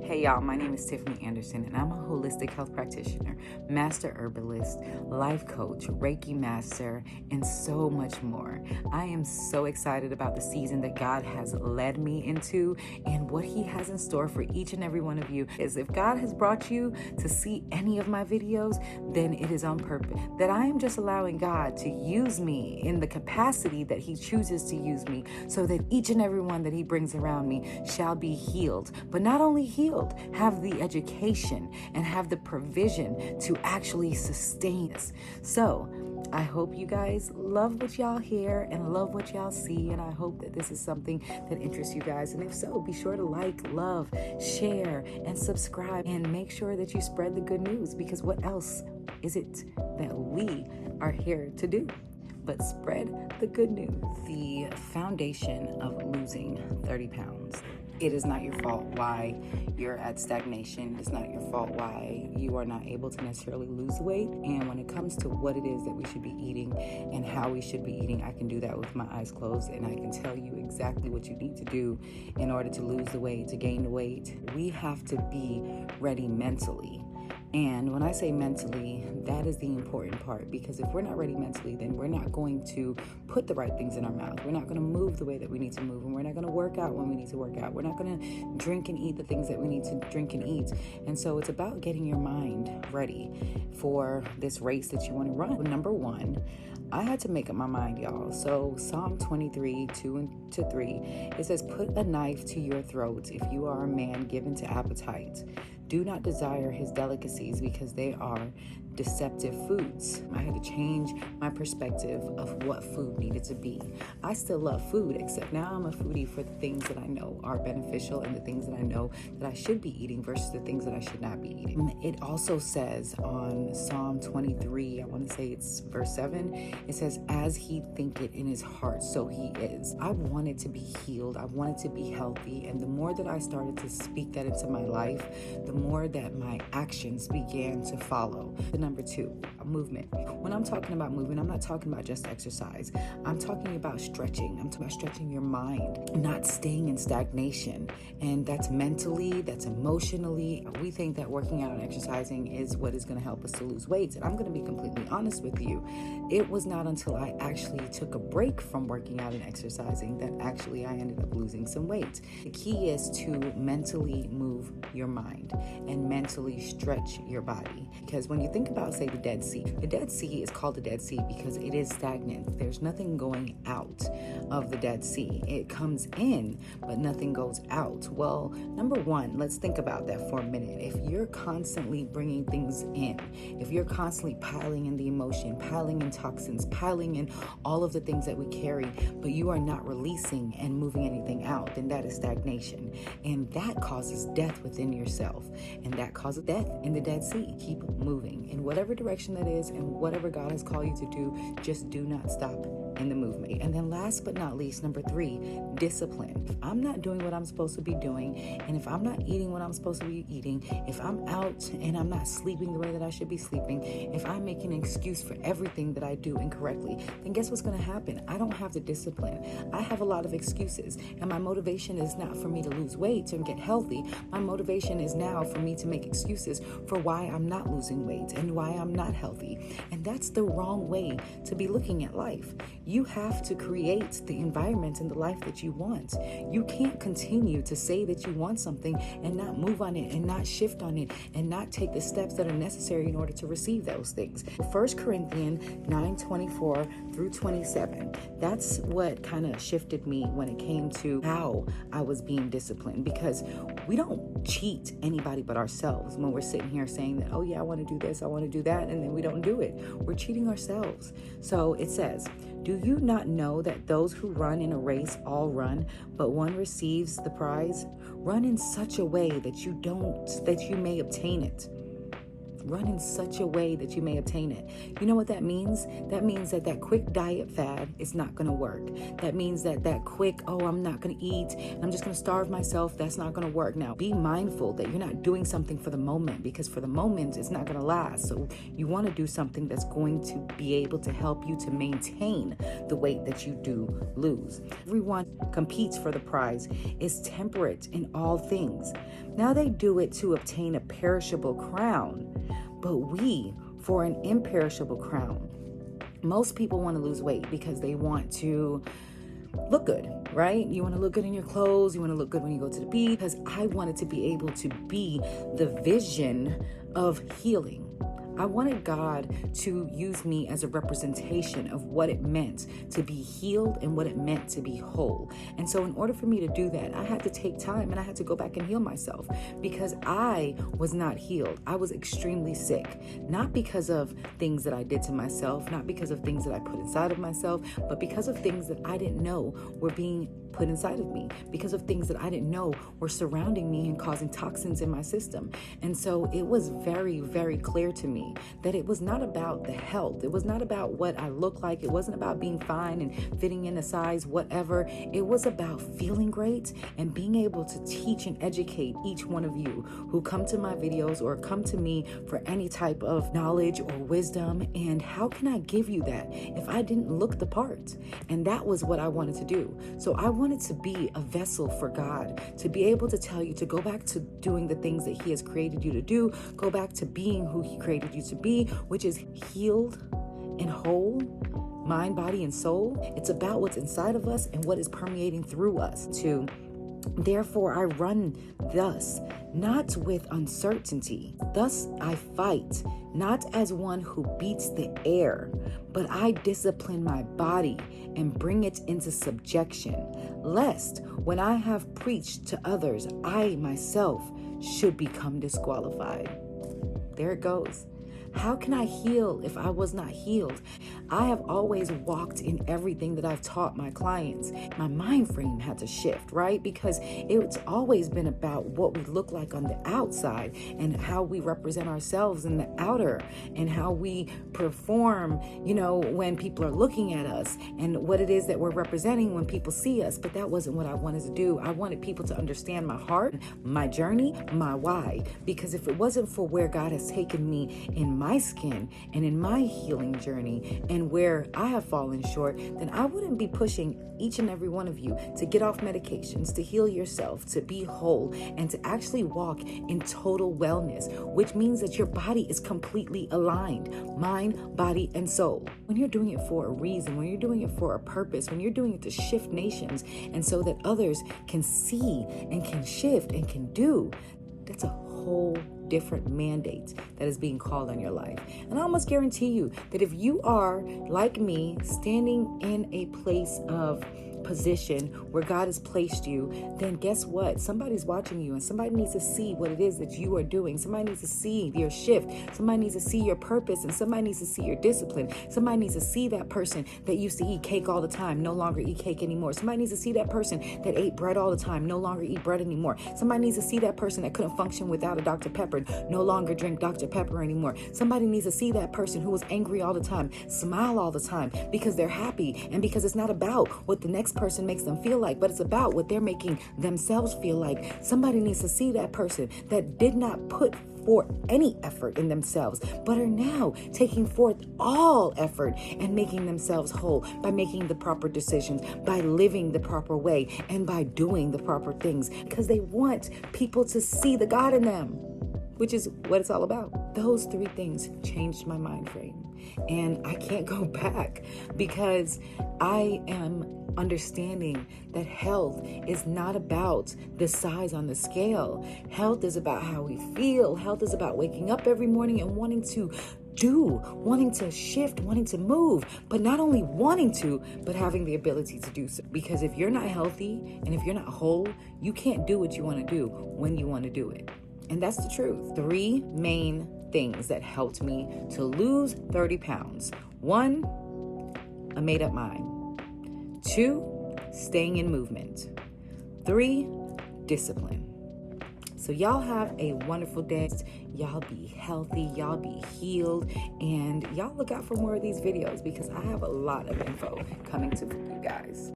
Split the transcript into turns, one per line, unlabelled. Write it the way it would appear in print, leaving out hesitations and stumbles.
Hey y'all, my name is Tiffany Anderson and I'm a holistic health practitioner, master herbalist, life coach, Reiki master, and so much more. I am so excited about the season that God has led me into and what He has in store for each and every one of you. Is if God has brought you to see any of my videos, then it is on purpose. That I am just allowing God to use me in the capacity that He chooses to use me so that each and every one that He brings around me shall be healed. But not only healed, have the education and have the provision to actually sustain us. So I hope you guys love what y'all hear and love what y'all see, and I hope that this is something that interests you guys. And if so, be sure to like, love, share, and subscribe, and make sure that you spread the good news, because what else is it that we are here to do but spread the good news? The foundation of losing 30 pounds. It is not your fault why you're at stagnation. It's not your fault why you are not able to necessarily lose weight. And when it comes to what it is that we should be eating and how we should be eating, I can do that with my eyes closed, and I can tell you exactly what you need to do in order to lose the weight, to gain the weight. We have to be ready mentally. And when I say mentally, that is the important part, because if we're not ready mentally, then we're not going to put the right things in our mouth. We're not going to move the way that we need to move, and we're not going to work out when we need to work out. We're not going to drink and eat the things that we need to drink and eat. And so it's about getting your mind ready for this race that you want to run. Number one, I had to make up my mind, y'all. So Psalm 23, 2-3, it says, "Put a knife to your throat if you are a man given to appetite. Do not desire his delicacies, because they are deceptive foods." I had to change my perspective of what food needed to be. I still love food, except now I'm a foodie for the things that I know are beneficial and the things that I know that I should be eating versus the things that I should not be eating. It also says on Psalm 23, I want to say it's verse 7, it says, "As he thinketh in his heart, so he is." I wanted to be healed. I wanted to be healthy. And the more that I started to speak that into my life, the more that my actions began to follow. Number two, movement. When I'm talking about movement, I'm not talking about just exercise. I'm talking about stretching. I'm talking about stretching your mind, not staying in stagnation. And that's mentally, that's emotionally. We think that working out and exercising is what is going to help us to lose weight. And I'm going to be completely honest with you. It was not until I actually took a break from working out and exercising that actually I ended up losing some weight. The key is to mentally move your mind and mentally stretch your body. Because when you think about, say, the Dead Sea is called the Dead Sea because it is stagnant. There's nothing going out of the Dead Sea. It comes in, but nothing goes out. Well, number one, let's think about that for a minute. If you're constantly bringing things in, if you're constantly piling in the emotion, piling in toxins, piling in all of the things that we carry, but you are not releasing and moving anything out, then that is stagnation. And that causes death within yourself. And that causes death in the Dead Sea. Keep moving in whatever direction that is, and whatever God has called you to do, just do not stop in the movement. And then last but not least, number 3, discipline. If I'm not doing what I'm supposed to be doing, and if I'm not eating what I'm supposed to be eating, if I'm out and I'm not sleeping the way that I should be sleeping, if I'm making an excuse for everything that I do incorrectly, then guess what's going to happen? I don't have the discipline. I have a lot of excuses, and my motivation is not for me to lose weight and get healthy. My motivation is now for me to make excuses for why I'm not losing weight and why I'm not healthy. And that's the wrong way to be looking at life. You have to create the environment and the life that you want. You can't continue to say that you want something and not move on it and not shift on it and not take the steps that are necessary in order to receive those things. 1 Corinthians 9:24-27. That's what kind of shifted me when it came to how I was being disciplined, because we don't cheat anybody but ourselves when we're sitting here saying that, oh yeah, I want to do this, I want to do that, and then we don't do it. We're cheating ourselves. So it says, "Do you not know that those who run in a race all run, but one receives the prize? Run in such a way that you may obtain it." run in such a way that you may obtain it. You know what that means? That means that quick diet fad is not going to work. That means that quick, I'm not going to eat, I'm just going to starve myself, that's not going to work. Now, be mindful that you're not doing something for the moment, because for the moment, it's not going to last. So you want to do something that's going to be able to help you to maintain the weight that you do lose. Everyone competes for the prize, is temperate in all things. Now they do it to obtain a perishable crown, but we for an imperishable crown. Most people want to lose weight because they want to look good, right? You want to look good in your clothes. You want to look good when you go to the beach. Because I wanted to be able to be the vision of healing. I wanted God to use me as a representation of what it meant to be healed and what it meant to be whole. And so in order for me to do that, I had to take time and I had to go back and heal myself, because I was not healed. I was extremely sick, not because of things that I did to myself, not because of things that I put inside of myself, but because of things that I didn't know were being put inside of me, because of things that I didn't know were surrounding me and causing toxins in my system. And so it was very, very clear to me that it was not about the health. It was not about what I look like. It wasn't about being fine and fitting in a size, whatever. It was about feeling great and being able to teach and educate each one of you who come to my videos or come to me for any type of knowledge or wisdom. And how can I give you that if I didn't look the part? And that was what I wanted to do. So I wanted to be a vessel for God, to be able to tell you to go back to doing the things that He has created you to do, go back to being who He created you to be, which is healed and whole, mind, body, and soul. It's about what's inside of us and what is permeating through us. Therefore, I run thus, not with uncertainty. Thus I fight, not as one who beats the air, but I discipline my body and bring it into subjection, lest when I have preached to others, I myself should become disqualified. There it goes. How can I heal if I was not healed? I have always walked in everything that I've taught my clients. My mind frame had to shift, right? Because it's always been about what we look like on the outside and how we represent ourselves in the outer and how we perform, when people are looking at us and what it is that we're representing when people see us. But that wasn't what I wanted to do. I wanted people to understand my heart, my journey, my why. Because if it wasn't for where God has taken me in my skin and in my healing journey and where I have fallen short, then I wouldn't be pushing each and every one of you to get off medications, to heal yourself, to be whole, and to actually walk in total wellness, which means that your body is completely aligned, mind, body, and soul. When you're doing it for a reason, when you're doing it for a purpose, when you're doing it to shift nations and so that others can see and can shift and can do, that's a whole different mandate that is being called on your life. And I almost guarantee you that if you are, like me, standing in a place of position where God has placed you, then guess what? Somebody's watching you and somebody needs to see what it is that you are doing. Somebody needs to see your shift. Somebody needs to see your purpose, and somebody needs to see your discipline. Somebody needs to see that person that used to eat cake all the time, no longer eat cake anymore. Somebody needs to see that person that ate bread all the time, no longer eat bread anymore. Somebody needs to see that person that couldn't function without a Dr. Pepper, no longer drink Dr. Pepper anymore. Somebody needs to see that person who was angry all the time, smile all the time because they're happy, and because it's not about what the next person makes them feel like, but it's about what they're making themselves feel like. Somebody needs to see that person that did not put forth any effort in themselves, but are now taking forth all effort and making themselves whole by making the proper decisions, by living the proper way, and by doing the proper things, because they want people to see the God in them, which is what it's all about. Those three things changed my mind frame. And I can't go back, because I am understanding that health is not about the size on the scale. Health is about how we feel. Health is about waking up every morning and wanting to do, wanting to shift, wanting to move, but not only wanting to, but having the ability to do so. Because if you're not healthy and if you're not whole, you can't do what you want to do when you want to do it. And that's the truth. Three main things that helped me to lose 30 pounds. 1, a made up mind. 2, staying in movement. 3, discipline. So y'all have a wonderful day. Y'all be healthy, y'all be healed, and y'all look out for more of these videos because I have a lot of info coming to you guys.